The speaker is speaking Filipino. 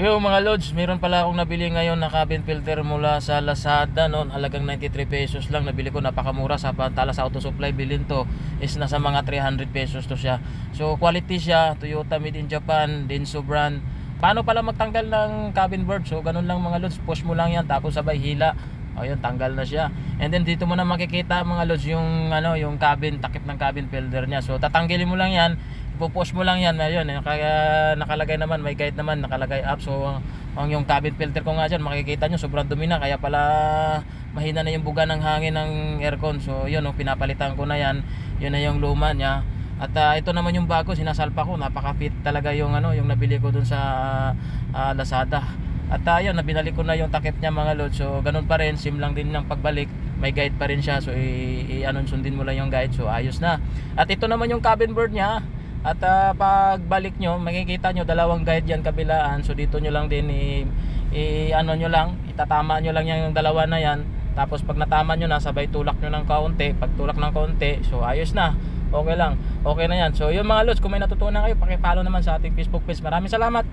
Yung mga lods, meron pala akong nabili ngayon na cabin filter mula sa Lazada noon. Halagang 93 pesos lang. Nabili ko, napakamura sa Pantala sa Auto Supply. Bilhin to is nasa mga 300 pesos to siya. So quality siya, Toyota made in Japan, Denso brand. Paano pala magtanggal ng cabin board? So ganun lang mga lods, push mo lang yan tapos sabay hila. Ayun, tanggal na siya. And then dito mo na makikita mga lods yung yung cabin, takip ng cabin filter niya. So tatanggalin mo lang yan, ipo-push mo lang yan. Ayun, nakalagay naman, may guide naman, nakalagay up. So ang yung cabin filter ko nga dyan, makikita nyo sobrang dumi na, kaya pala mahina na yung buga ng hangin ng aircon. So yun, pinapalitan ko na yan. Yun na yung luma niya. At ito naman yung bago, sinasalpa ko. Napaka-fit talaga yung yung nabili ko dun sa Lazada. At yun, nabinalik ko na yung takip niya mga lods. So ganun pa rin, sim lang din ng pagbalik. May guide pa rin siya. So sundin mo lang yung guide. So ayos na. At ito naman yung cabin board niya. At pagbalik nyo, makikita nyo dalawang guide yan kabilaan. So dito nyo lang din nyo lang, itatama nyo lang yung dalawa na yan. Tapos pag natama nyo na, sabay tulak nyo ng kaunti. Pag tulak ng kaunti, so ayos na. Okay lang, okay na yan. So yung mga lods, kung may natutunan kayo, paki-follow naman sa ating Facebook page. Maraming salamat.